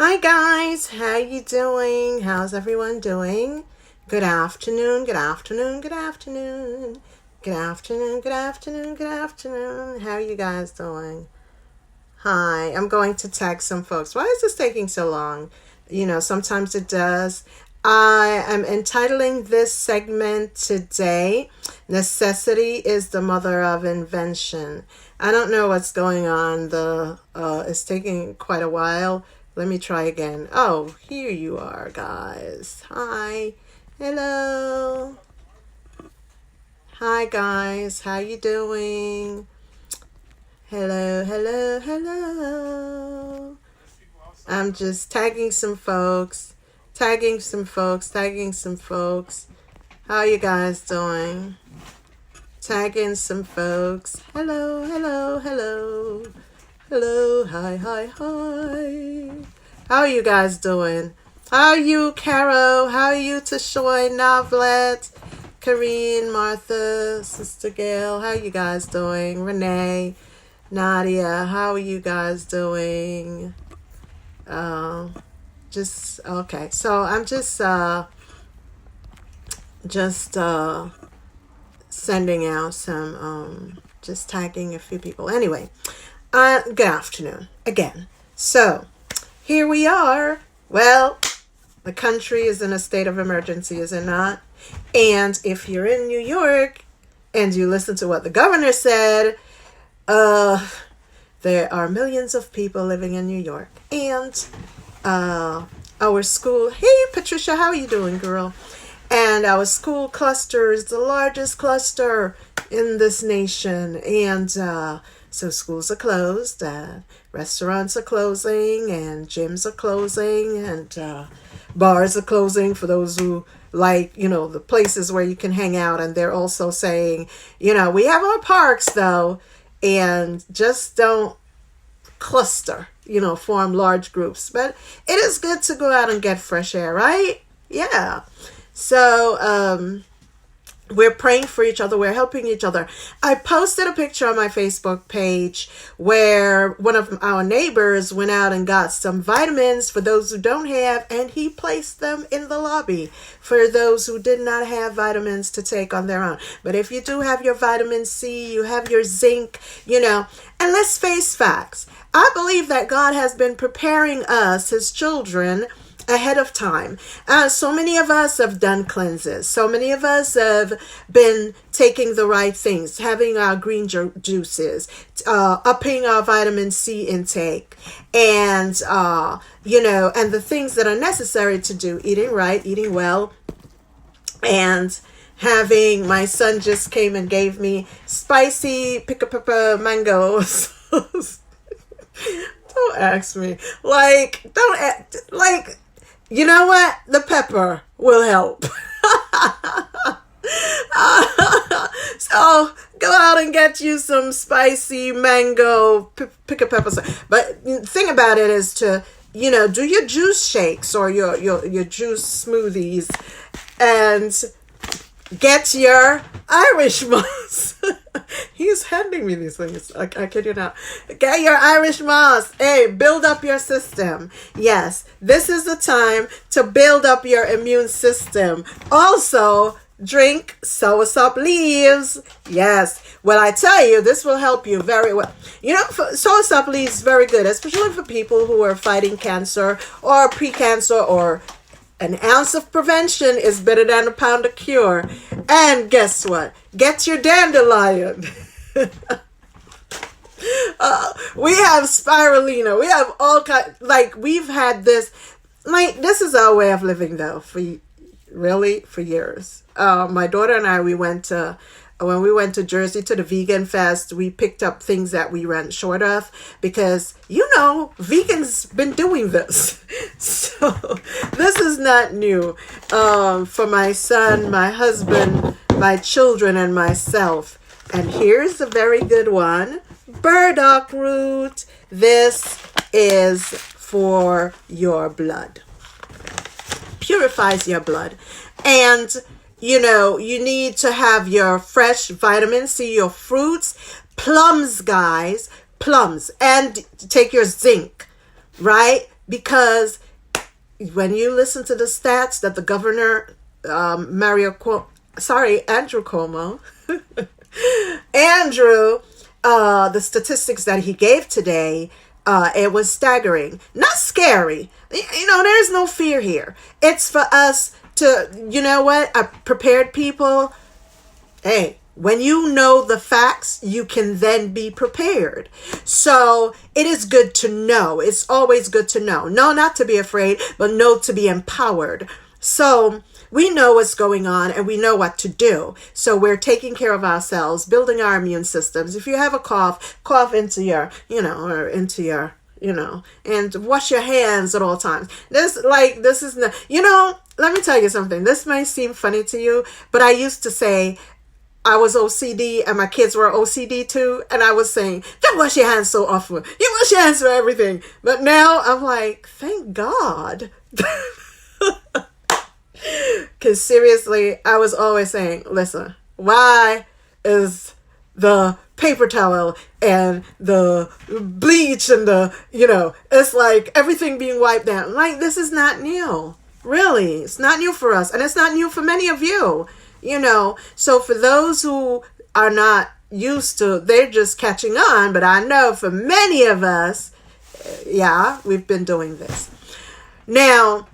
Hi guys, how you doing? How's everyone doing? Good afternoon, good afternoon, good afternoon. Good afternoon, good afternoon, good afternoon. How are you guys doing? Hi, I'm going to tag some folks. Why is this taking so long? Sometimes it does. I am entitling this segment today, Necessity is the Mother of Invention. I don't know what's going on. It's taking quite a while. Let me try again. Oh, here you are, guys. Hi. Hello. Hi, guys. How you doing? Hello, hello, hello. I'm just tagging some folks. Tagging some folks. How are you guys doing? Tagging some folks. Hello, hello, hello. Hello, hi, hi, hi. How are you guys doing? How are you, Caro? How are you, Tashoy, Novlet, Karine, Martha, Sister Gail? How are you guys doing? Renee, Nadia, how are you guys doing? Okay. So I'm just sending out some, just tagging a few people. Anyway, good afternoon again. So here we are. Well, the country is in a state of emergency, is it not? And if you're in New York and you listen to what the governor said, there are millions of people living in New York. And our school, hey Patricia, how are you doing, girl? And our school cluster is the largest cluster in this nation. And so schools are closed, restaurants are closing, and gyms are closing, and bars are closing for those who like, the places where you can hang out. And they're also saying, we have our parks though, and just don't cluster, form large groups. But it is good to go out and get fresh air, right? Yeah. So, we're praying for each other. We're helping each other. I posted a picture on my Facebook page where one of our neighbors went out and got some vitamins for those who don't have, and he placed them in the lobby for those who did not have vitamins to take on their own. But if you do have your vitamin C, you have your zinc, and let's face facts. I believe that God has been preparing us, his children, ahead of time. So many of us have done cleanses. So many of us have been taking the right things, having our green juices, upping our vitamin C intake, and, and the things that are necessary to do, eating right, eating well, and having, my son just came and gave me spicy pick-a-pepper mangoes. Don't ask me. You know what? The pepper will help. So go out and get you some spicy mango pick-a-pepper. But the thing about it is to, do your juice shakes or your juice smoothies, and get your Irish moss. He's handing me these things. I kid you not. Get your Irish moss. Hey, build up your system. Yes, this is the time to build up your immune system. Also, drink soursop leaves. Yes. Well, I tell you, this will help you very well. Soursop leaves is very good, especially for people who are fighting cancer or pre-cancer, or an ounce of prevention is better than a pound of cure. And guess what? Get your dandelion. We have spirulina. We have all kinds. We've had this. This is our way of living, though, for years. My daughter and I, when we went to Jersey to the Vegan Fest, we picked up things that we ran short of because, vegans been doing this. So this is not new for my son, my husband, my children, and myself. And here's a very good one. Burdock root. This is for your blood. Purifies your blood. And you need to have your fresh vitamin C, your fruits, plums, guys, plums, and take your zinc, right? because when you listen to the stats that the governor, Andrew Cuomo, Andrew, the statistics that he gave today, it was staggering. Not scary. There's no fear here. It's for us to, you know what, prepared people. Hey, when you know the facts, you can then be prepared. So it is good to know. It's always good to know. No, not to be afraid, but no, to be empowered. So we know what's going on and we know what to do. So we're taking care of ourselves, building our immune systems. If you have a cough into your, or into your, and wash your hands at all times. This is not, let me tell you something. This might seem funny to you, but I used to say I was OCD and my kids were OCD too. And I was saying, don't wash your hands so often. You wash your hands for everything. But now I'm like, thank God. Because seriously, I was always saying, listen, why is the paper towel and the bleach and it's like everything being wiped down. Like, this is not new. Really, it's not new for us. And it's not new for many of you, So for those who are not used to, they're just catching on. But I know for many of us, we've been doing this. Now,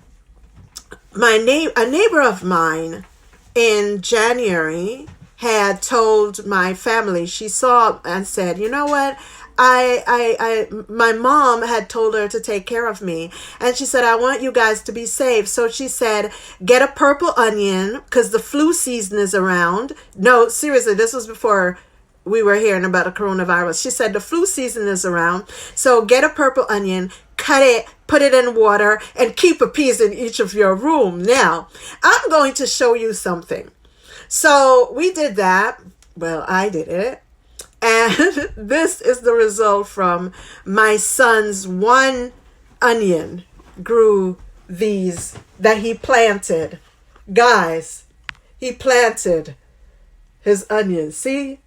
a neighbor of mine in January had told my family, she saw and said, you know what, my mom had told her to take care of me. And she said, I want you guys to be safe. So she said, get a purple onion because the flu season is around. No, seriously, this was before we were hearing about the coronavirus. She said, the flu season is around. So get a purple onion, cut it, put it in water, and keep a piece in each of your room. Now, I'm going to show you something. So we did that. Well, I did it. And this is the result from my son's one onion grew these that he planted. Guys, he planted his onions. See?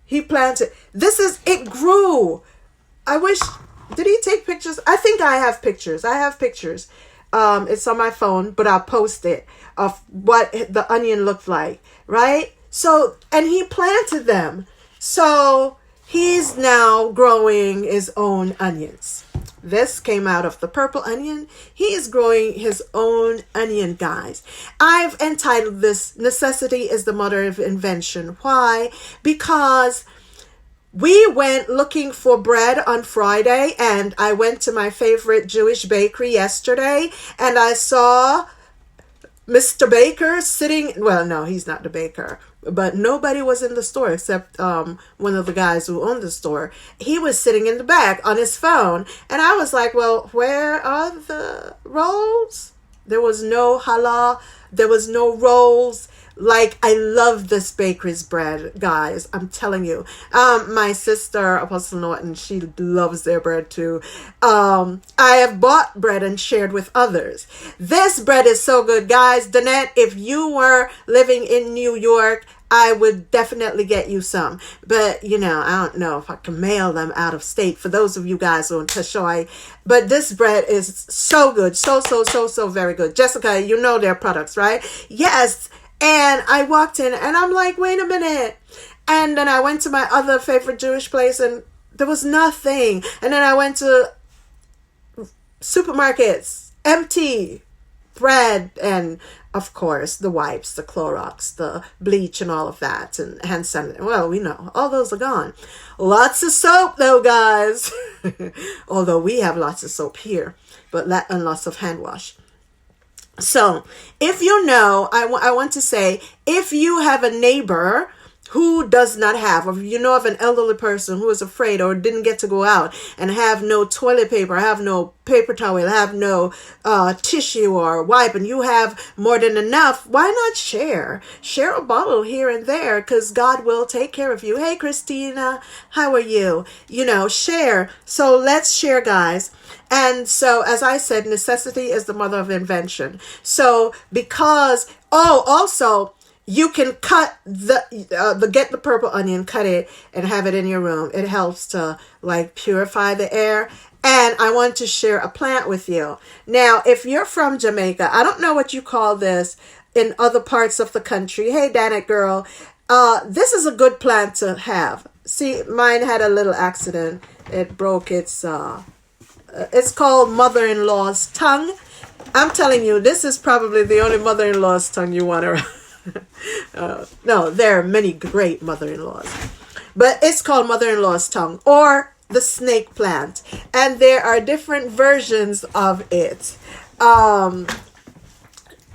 He planted. It grew. I wish, did he take pictures? I think I have pictures. It's on my phone, but I'll post it of what the onion looked like, right? So, and he planted them. So he's now growing his own onions. This came out of the purple onion. He is growing his own onion, guys. I've entitled this, Necessity is the Mother of Invention. Why? Because we went looking for bread on Friday, and I went to my favorite Jewish bakery yesterday, and I saw Mr. Baker sitting, well, no, he's not the baker, but nobody was in the store except one of the guys who owned the store. He was sitting in the back on his phone, and I was like, well, where are the rolls? There was no challah, there was no rolls. Like, I love this bakery's bread, guys. I'm telling you. My sister, Apostle Norton, she loves their bread too. I have bought bread and shared with others. This bread is so good, guys. Danette, if you were living in New York, I would definitely get you some. But, I don't know if I can mail them out of state for those of you guys who are in Tashoy. But this bread is so good. So very good. Jessica, you know their products, right? Yes. And I walked in and I'm like, wait a minute. And then I went to my other favorite Jewish place and there was nothing. And then I went to supermarkets, empty bread, and of course the wipes, the Clorox, the bleach and all of that, and hand sanitizer. Well, we know all those are gone. Lots of soap though, guys. Although we have lots of soap here, but and lots of hand wash. So if I want to say, if you have a neighbor who does not have, or you know of an elderly person who is afraid or didn't get to go out and have no toilet paper, have no paper towel, have no tissue or wipe, and you have more than enough, why not share a bottle here and there, because God will take care of you. Hey Christina, how are you? Share. So let's share, guys. And so, as I said, necessity is the mother of invention. So because also you can cut get the purple onion, cut it, and have it in your room. It helps to purify the air. And I want to share a plant with you. Now, if you're from Jamaica, I don't know what you call this in other parts of the country. Hey, Danet girl, this is a good plant to have. See, mine had a little accident. It broke it's called mother-in-law's tongue. I'm telling you, this is probably the only mother-in-law's tongue you want around. No, there are many great mother-in-laws. But it's called mother-in-law's tongue or the snake plant. And there are different versions of it.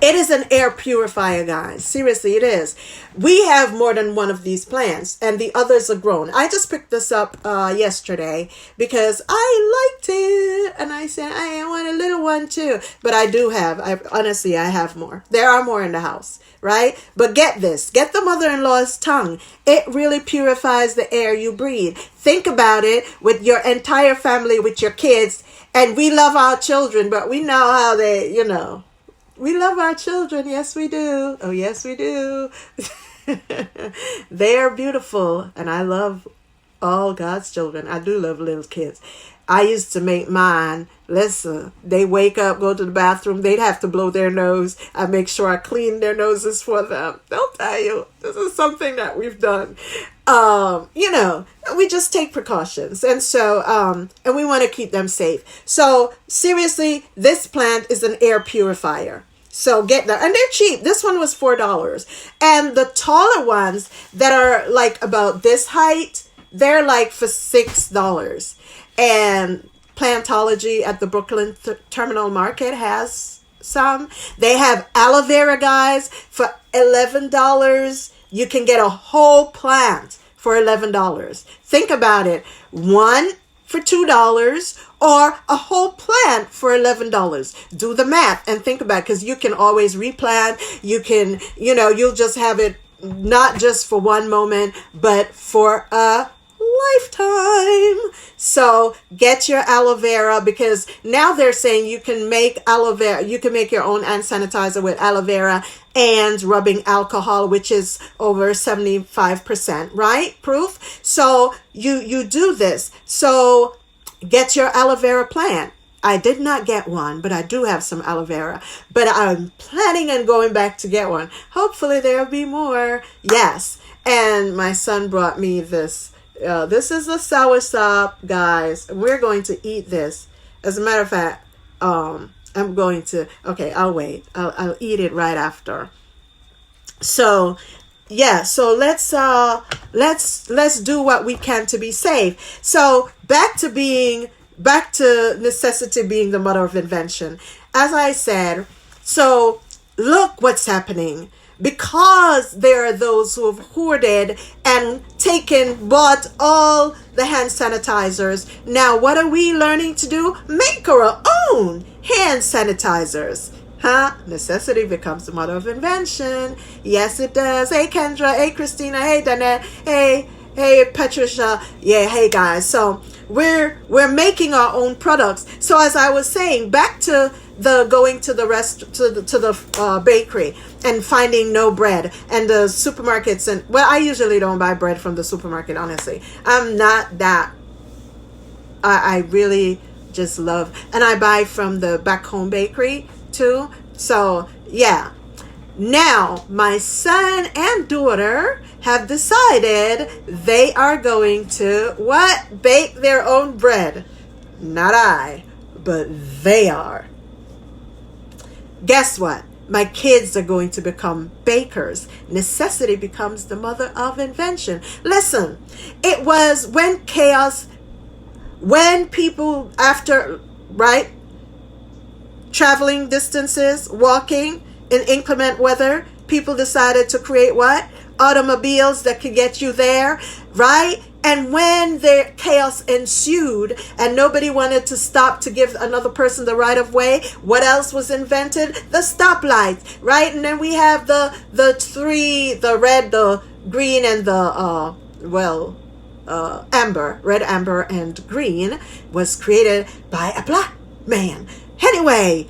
It is an air purifier, guys. Seriously, it is. We have more than one of these plants, and the others are grown. I just picked this up yesterday because I liked it, and I said, I want a little one too. But I do have, honestly, I have more. There are more in the house, right? But get this. Get the mother-in-law's tongue. It really purifies the air you breathe. Think about it with your entire family, with your kids, and we love our children, but we know how they, we love our children. Yes, we do. Oh, yes, we do. They are beautiful. And I love all God's children. I do love little kids. I used to make mine. Listen, they wake up, go to the bathroom. They'd have to blow their nose. I make sure I clean their noses for them. They'll tell you, this is something that we've done. We just take precautions. And so, and we want to keep them safe. So seriously, this plant is an air purifier. So get that. And they're cheap. This one was $4. And the taller ones that are like about this height, they're like for $6. And Plantology at the Brooklyn Terminal Market has some. They have aloe vera, guys, for $11. You can get a whole plant for $11. Think about it. One for $2 or a whole plant for $11. Do the math and think about it, because you can always replant. You can, you'll just have it not just for one moment, but for a lifetime. So get your aloe vera, because now they're saying you can make aloe vera, you can make your own hand sanitizer with aloe vera and rubbing alcohol, which is over 75%, right? Proof. So you do this. So get your aloe vera plant. I did not get one, but I do have some aloe vera. But I'm planning on going back to get one. Hopefully there'll be more. Yes. And my son brought me this. This is a soursop, guys. We're going to eat this. As a matter of fact, I'm going to. Okay, I'll wait. I'll eat it right after. So, yeah. So let's do what we can to be safe. So back to necessity being the mother of invention. As I said, so look what's happening. Because there are those who have hoarded and bought all the hand sanitizers. Now, what are we learning to do? Make our own hand sanitizers. Necessity becomes the mother of invention. Yes, it does. Hey, Kendra. Hey, Christina. Hey, Danette. Hey, Patricia. Yeah, hey, guys. So we're making our own products. So as I was saying, back to the going to the bakery and finding no bread, and the supermarkets, and I usually don't buy bread from the supermarket, honestly. I'm not that. I really just love, and I buy from the back home bakery too. So yeah. Now my son and daughter have decided they are going to bake their own bread. Not I, but they are. Guess what? My kids are going to become bakers. Necessity becomes the mother of invention. Listen, it was when people traveling distances, walking in inclement weather, people decided to create what? Automobiles that could get you there, right? And when the chaos ensued and nobody wanted to stop to give another person the right of way, what else was invented? The stoplight, right? And then we have the red, the green, and the amber. Red, amber, and green was created by a black man. Anyway,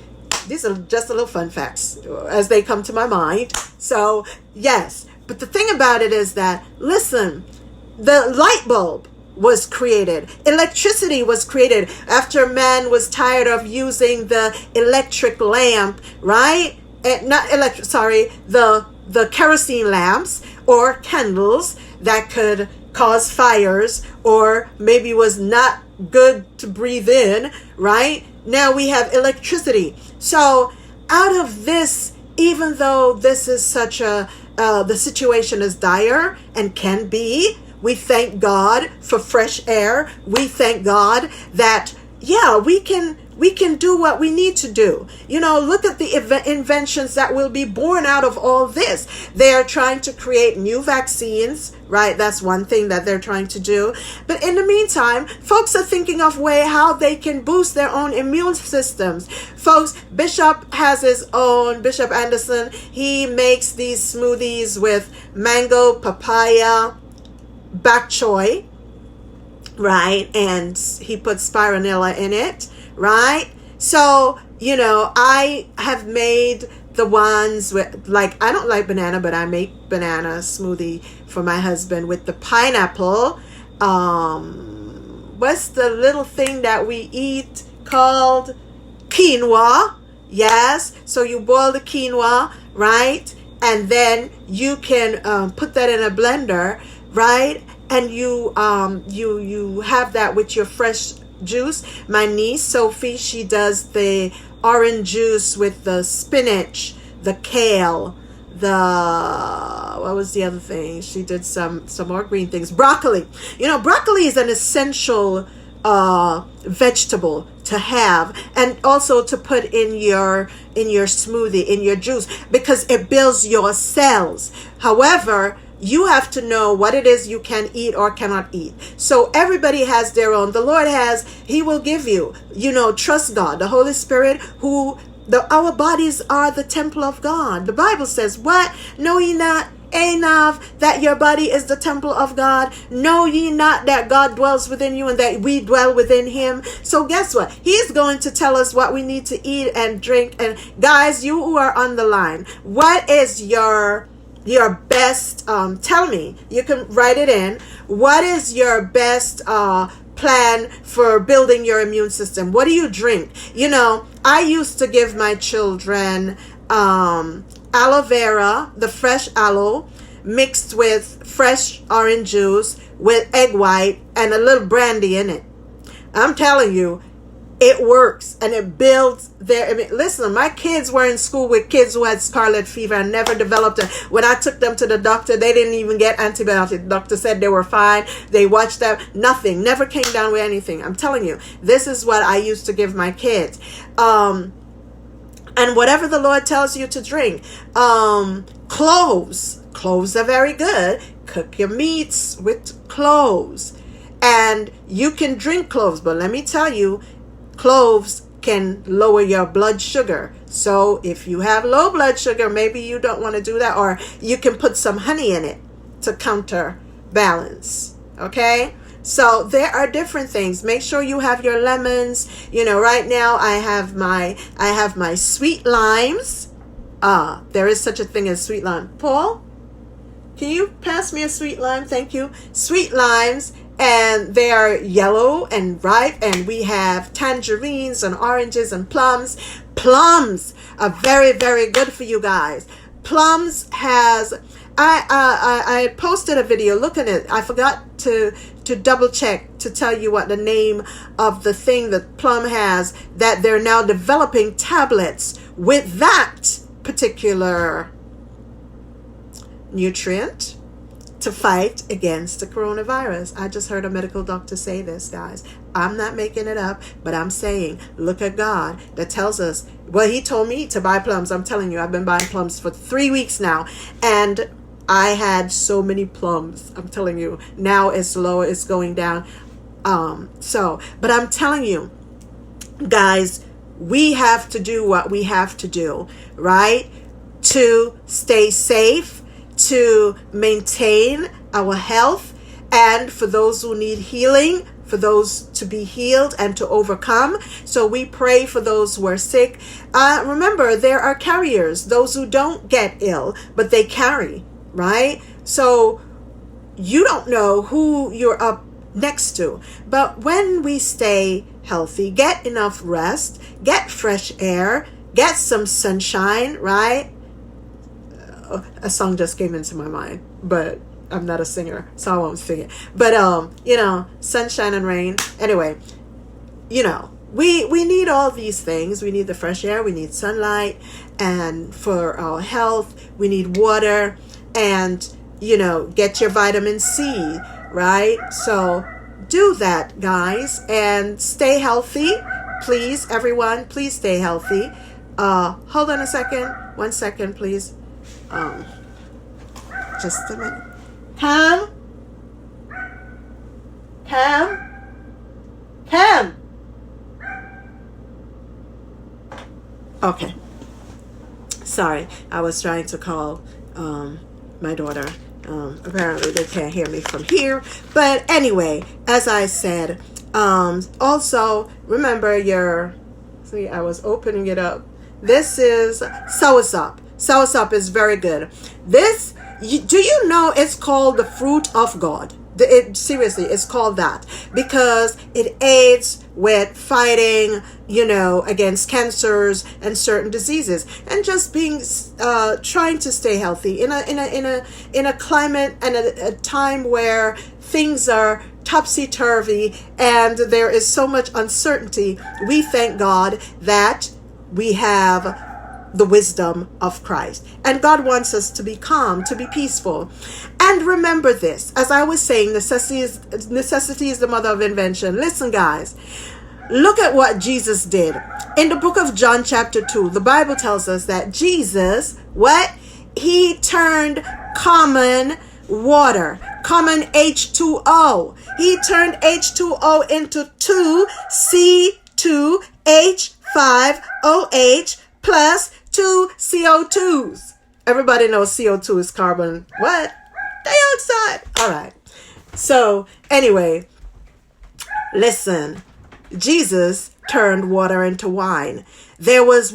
these are just a little fun facts as they come to my mind. So yes, but the thing about it is that, listen, the light bulb was created. Electricity was created after man was tired of using the electric lamp, right? Not electric, sorry, the kerosene lamps or candles that could cause fires or maybe was not good to breathe in, right? Now we have electricity. So out of this, even though this is such a, the situation is dire and can be, we thank God for fresh air. We thank God that, yeah, we can do what we need to do. You know, look at the inventions that will be born out of all this. They are trying to create new vaccines, right? That's one thing that they're trying to do. But in the meantime, folks are thinking of way how they can boost their own immune systems. Folks, Bishop has his own, Bishop Anderson, he makes these smoothies with mango, papaya, bok choy, right? And he puts spirulina in it, right? So, you know, I have made the ones with, like, I don't like banana, but I make banana smoothie for my husband with the pineapple. What's the little thing that we eat called? Quinoa. Yes. So you boil the quinoa, right? And then you can put that in a blender, right? And you have that with your fresh juice. My niece Sophie, she does the orange juice with the spinach, the kale, what was the other thing? She did some more green things. Broccoli. You know, broccoli is an essential vegetable to have, and also to put in your smoothie, in your juice, because it builds your cells. However, you have to know what it is you can eat or cannot eat. So everybody has their own. The Lord has, he will give you, you know, trust God, the Holy Spirit, our bodies are the temple of God. The Bible says, what? Know ye not, enough, that your body is the temple of God? Know ye not that God dwells within you and that we dwell within him? So guess what? He's going to tell us what we need to eat and drink. And guys, you who are on the line, what is your best, tell me, you can write it in, what is your best plan for building your immune system? What do you drink? You know, I used to give my children aloe vera, the fresh aloe, mixed with fresh orange juice with egg white and a little brandy in it. I'm telling you, it works and it builds their, I mean, listen, my kids were in school with kids who had scarlet fever and never developed it. When I took them to the doctor, they didn't even get antibiotics. The doctor said they were fine. They watched them. Nothing. Never came down with anything. I'm telling you, this is what I used to give my kids. And whatever the Lord tells you to drink. Cloves. Cloves are very good. Cook your meats with cloves. And you can drink cloves, but let me tell you, cloves can lower your blood sugar. So if you have low blood sugar, maybe you don't want to do that, or you can put some honey in it to counterbalance. Okay? So there are different things. Make sure you have your lemons. You know, right now I have my sweet limes. There is such a thing as sweet lime. Paul, can you pass me a sweet lime? Thank you. Sweet limes. And they are yellow and ripe, and we have tangerines and oranges and plums. Plums are very, very good for you guys. Plums has, I posted a video, look at it. I forgot to double check to tell you what the name of the thing that plum has, that they're now developing tablets with that particular nutrient to fight against the coronavirus. I just heard a medical doctor say this, guys. I'm not making it up, but I'm saying, look at God that tells us, well, he told me to buy plums. I'm telling you, I've been buying plums for 3 weeks now, and I had so many plums. I'm telling you, now it's low, it's going down. But I'm telling you, guys, we have to do what we have to do, right? To stay safe, to maintain our health, and for those who need healing, for those to be healed and to overcome. So we pray for those who are sick. Remember, there are carriers, those who don't get ill, but they carry, right? So you don't know who you're up next to. But when we stay healthy, get enough rest, get fresh air, get some sunshine, right? A song just came into my mind, but I'm not a singer, so I won't sing it. But sunshine and rain. Anyway, we need all these things. We need the fresh air, we need sunlight, and for our health, we need water, and get your vitamin C, right? So do that, guys, and stay healthy. Please, everyone, please stay healthy. Hold on a second. 1 second, please. Just a minute. Cam? Okay. Sorry, I was trying to call my daughter. Apparently they can't hear me from here. But anyway, as I said, also remember see, I was opening it up. This is soursop. Soursop is very good. Do you know it's called the fruit of God? Seriously, it's called that because it aids with fighting, against cancers and certain diseases, and just trying to stay healthy in a climate and a time where things are topsy-turvy and there is so much uncertainty. We thank God that we have the wisdom of Christ. And God wants us to be calm, to be peaceful. And remember this, as I was saying, necessity is the mother of invention. Listen, guys, look at what Jesus did. In the book of John chapter 2, the Bible tells us that Jesus, he turned common water, common H2O. He turned H2O into 2C2H5OH plus 2 CO2s. Everybody knows CO2 is carbon dioxide. All right. So anyway, listen. Jesus turned water into wine. There was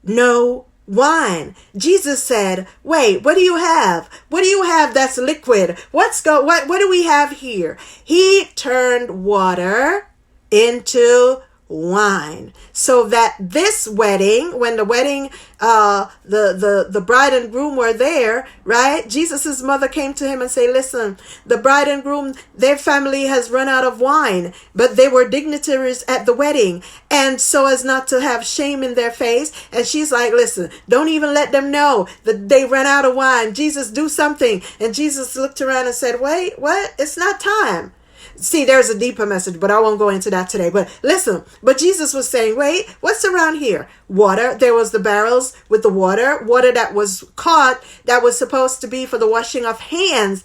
no wine. Jesus said, wait, what do you have? What do you have that's liquid? What do we have here? He turned water into wine, so that this wedding, when the wedding, the bride and groom were there, right? Jesus's mother came to him and say, listen, the bride and groom, their family has run out of wine, but they were dignitaries at the wedding, and so as not to have shame in their face, and she's like, listen, don't even let them know that they ran out of wine. Jesus, do something. And Jesus looked around and said, wait, what? It's not time. See, there's a deeper message, but I won't go into that today. But listen, Jesus was saying, wait, what's around here? Water. There was the barrels with the water that was caught, that was supposed to be for the washing of hands.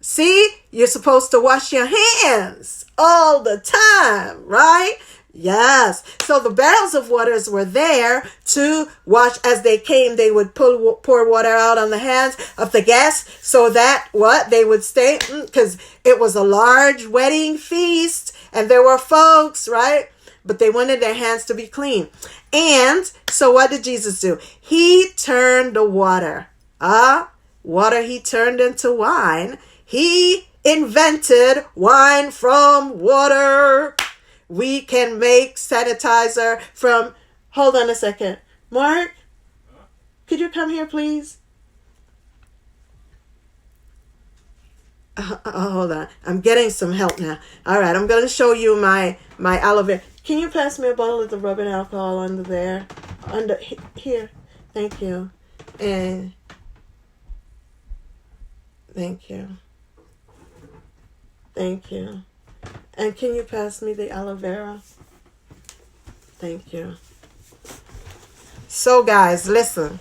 See, you're supposed to wash your hands all the time, right? Yes. So the barrels of waters were there to wash. As they came, they would pour water out on the hands of the guests so that they would stay, because it was a large wedding feast and there were folks, right? But they wanted their hands to be clean. And so what did Jesus do? He turned the water he turned into wine. He invented wine from water. We can make sanitizer from... Hold on a second. Mark, could you come here, please? Hold on. I'm getting some help now. All right, I'm going to show you my aloe vera. Can you pass me a bottle of the rubbing alcohol under there? Here. Thank you. And... Thank you. Thank you. And can you pass me the aloe vera? Thank you. So guys, listen.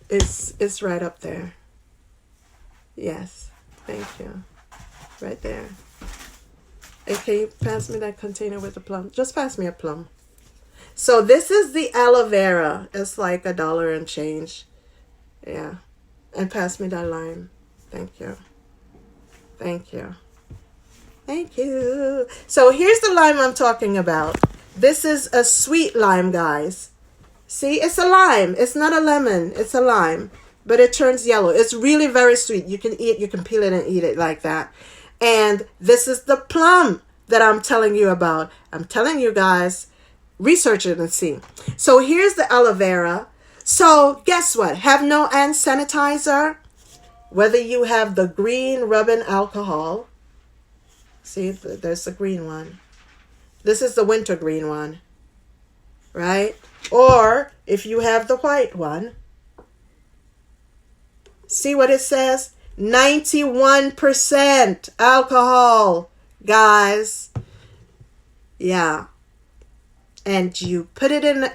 It's right up there. Yes. Thank you. Right there. And can you pass me that container with the plum? Just pass me a plum. So this is the aloe vera. It's like $1 and change. Yeah. And pass me that lime. Thank you. Thank you. Thank you. So here's the lime I'm talking about. This is a sweet lime, guys. See, it's a lime. It's not a lemon. It's a lime. but it turns yellow. It's really very sweet. You can peel it and eat it like that. And this is the plum that I'm telling you about. I'm telling you guys, research it and see. So here's the aloe vera. So guess what? Have no hand sanitizer. Whether you have the green rubbing alcohol. See, there's the green one. This is the wintergreen one. Right? Or if you have the white one. See what it says? 91% alcohol, guys. Yeah. And you put it in.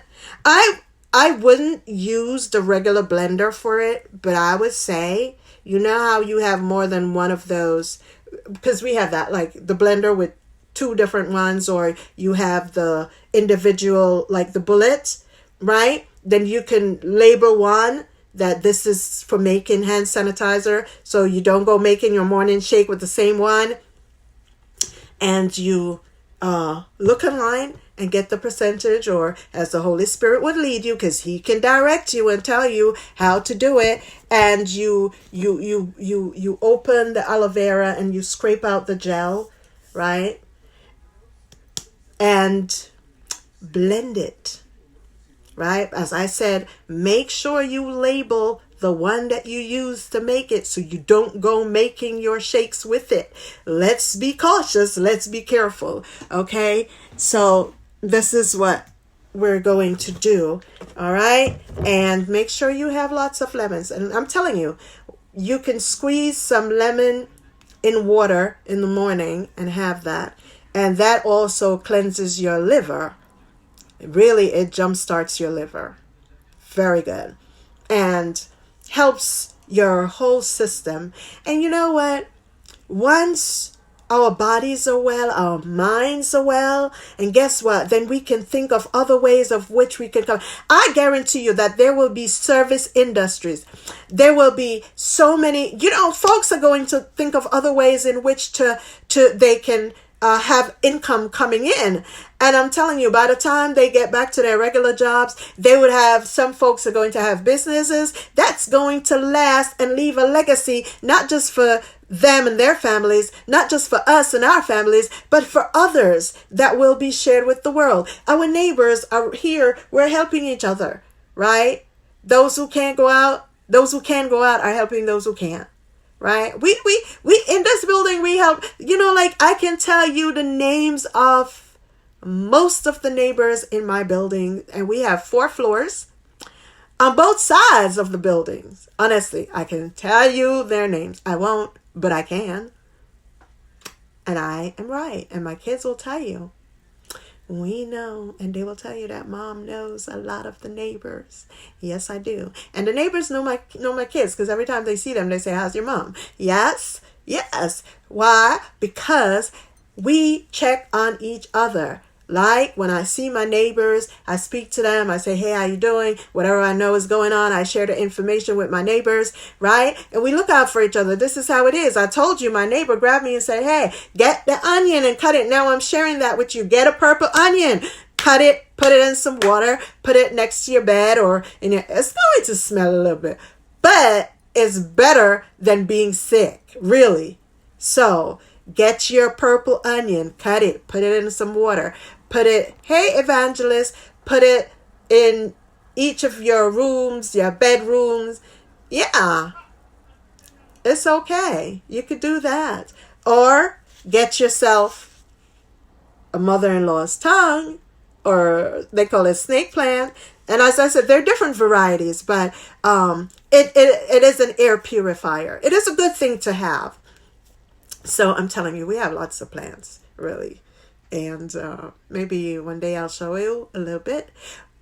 I wouldn't use the regular blender for it, but I would say, you know how you have more than one of those, because we have that, like the blender with two different ones, or you have the individual, like the bullets, right? Then you can label one that this is for making hand sanitizer, so you don't go making your morning shake with the same one. And you look online and get the percentage, or as the Holy Spirit would lead you, because He can direct you and tell you how to do it. And you open the aloe vera and you scrape out the gel, right? And blend it. Right? As I said, make sure you label the one that you use to make it, so you don't go making your shakes with it. Let's be cautious. Let's be careful. Okay? So this is what we're going to do. All right? And make sure you have lots of lemons. And I'm telling you, you can squeeze some lemon in water in the morning and have that. And that also cleanses your liver. Really, it jumpstarts your liver. Very good. And helps your whole system. And you know what? Once our bodies are well, our minds are well, and guess what? Then we can think of other ways of which we can come. I guarantee you that there will be service industries. There will be so many, folks are going to think of other ways in which they can have income coming in. And I'm telling you, by the time they get back to their regular jobs, they would have, some folks are going to have businesses that's going to last and leave a legacy, not just for them and their families, not just for us and our families, but for others that will be shared with the world. Our neighbors are here. We're helping each other, right? Those who can't go out, those who can go out are helping those who can't. Right? We in this building, we help, I can tell you the names of most of the neighbors in my building, and we have 4 floors on both sides of the buildings. Honestly, I can tell you their names. I won't, but I can. And I am right. And my kids will tell you. We know, and they will tell you that mom knows a lot of the neighbors. Yes, I do. And the neighbors know my kids, because every time they see them, they say, "How's your mom?" Yes. Why? Because we check on each other. Like when I see my neighbors, I speak to them. I say, "Hey, how you doing?" Whatever I know is going on, I share the information with my neighbors, right? And we look out for each other. This is how it is. I told you, my neighbor grabbed me and said, "Hey, get the onion and cut it." Now I'm sharing that with you. Get a purple onion, cut it, put it in some water, put it next to your bed or in your. It's going to smell a little bit, but it's better than being sick, really. So get your purple onion, cut it, put it in some water. Put it, hey, evangelist, put it in each of your rooms, your bedrooms. Yeah, it's okay. You could do that. Or get yourself a mother-in-law's tongue, or they call it snake plant. And as I said, there are different varieties, but it is an air purifier. It is a good thing to have. So I'm telling you, we have lots of plants, really. And maybe one day I'll show you a little bit.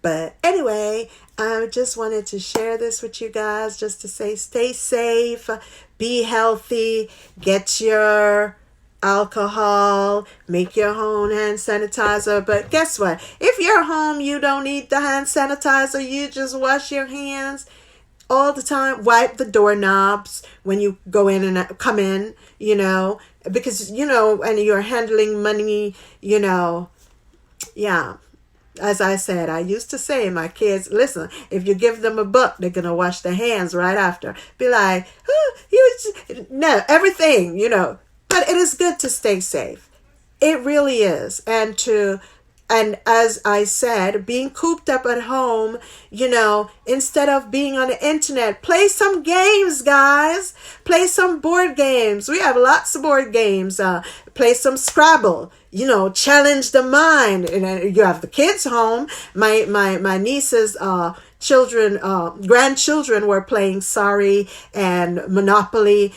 But anyway, I just wanted to share this with you guys, just to say stay safe, be healthy, get your alcohol, make your own hand sanitizer. But guess what? If you're home, you don't need the hand sanitizer. You just wash your hands all the time. Wipe the doorknobs when you go in and come in, because, and you're handling money, yeah. As I said, I used to say, my kids, listen, if you give them a book, they're going to wash their hands right after. Be like, no, everything, But it is good to stay safe. It really is. And as I said, being cooped up at home, instead of being on the internet, play some games, guys. Play some board games. We have lots of board games. Play some Scrabble. Challenge the mind. And you have the kids home. My niece's grandchildren were playing Sorry and Monopoly.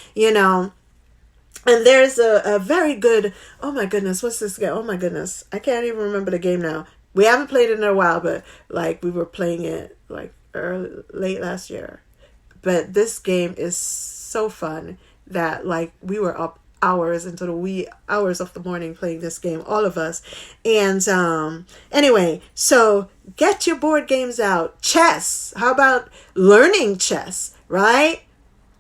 And there's a very good, oh my goodness, what's this game? Oh my goodness, I can't even remember the game now. We haven't played it in a while, but we were playing it late last year. But this game is so fun that we were up hours into the wee hours of the morning playing this game, all of us. And anyway, so get your board games out. Chess. How about learning chess, right?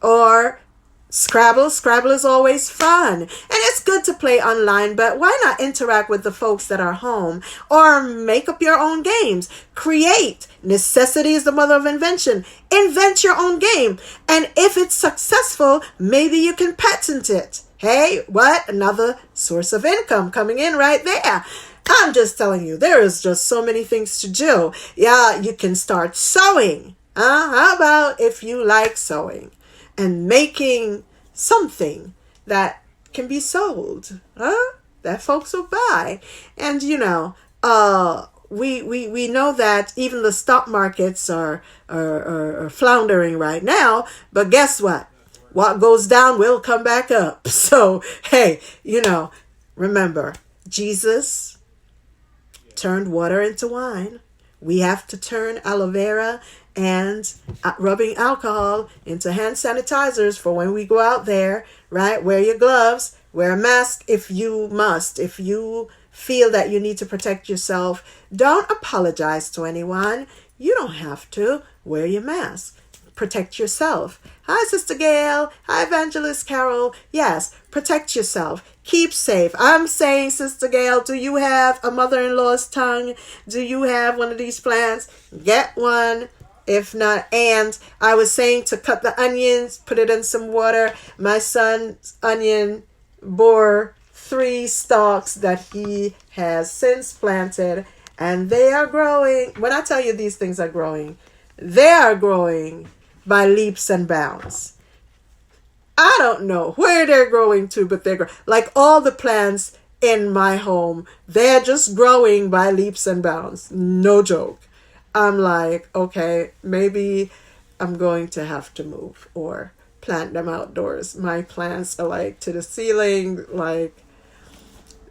Or Scrabble. Scrabble is always fun. And it's good to play online, but why not interact with the folks that are home or make up your own games? Create. Necessity is the mother of invention. Invent your own game. And if it's successful, maybe you can patent it. Hey, what? Another source of income coming in right there. I'm just telling you, there is just so many things to do. Yeah, you can start sewing. How about if you like sewing? And making something that can be sold, that folks will buy. And we know that even the stock markets are floundering right now. But guess what? What goes down will come back up. So hey, remember, Jesus turned water into wine. We have to turn aloe vera and rubbing alcohol into hand sanitizers for when we go out there, right? Wear your gloves, wear a mask if you must. If you feel that you need to protect yourself, don't apologize to anyone. You don't have to. Wear your mask. Protect yourself. Hi, Sister Gail. Hi, Evangelist Carol. Yes, protect yourself. Keep safe. I'm saying, Sister Gail, do you have a mother-in-law's tongue? Do you have one of these plants? Get one. If not, and I was saying to cut the onions, put it in some water. My son's onion bore 3 stalks that he has since planted, and they are growing. When I tell you these things are growing, they are growing by leaps and bounds. I don't know where they're growing to, but they're like all the plants in my home. They're just growing by leaps and bounds. No joke. I'm like, okay, maybe I'm going to have to move or plant them outdoors. My plants are to the ceiling,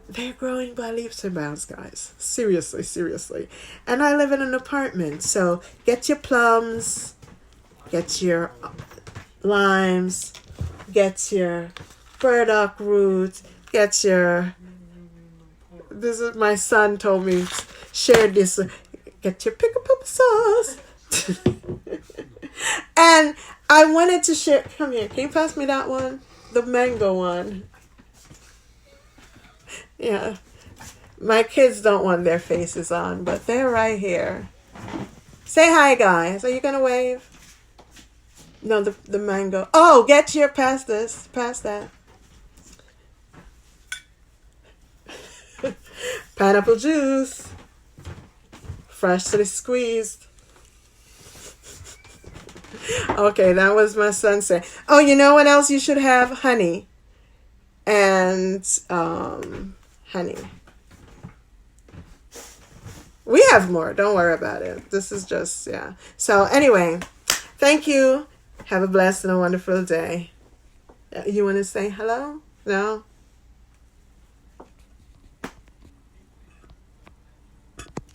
they're growing by leaps and bounds, guys. Seriously. And I live in an apartment, so get your plums, get your limes, get your burdock roots, this is my son told me, shared this. Get your pickle pepper sauce. And I wanted to share. Come here. Can you pass me that one? The mango one. Yeah. My kids don't want their faces on, but they're right here. Say hi, guys. Are you going to wave? No, the mango. Oh, pass this. Pass that. Pineapple juice. Freshly squeezed. Okay, that was my son saying. Oh, you know what else you should have? Honey. And honey. We have more. Don't worry about it. This is just, yeah. So anyway, thank you. Have a blessed and a wonderful day. You want to say hello? No?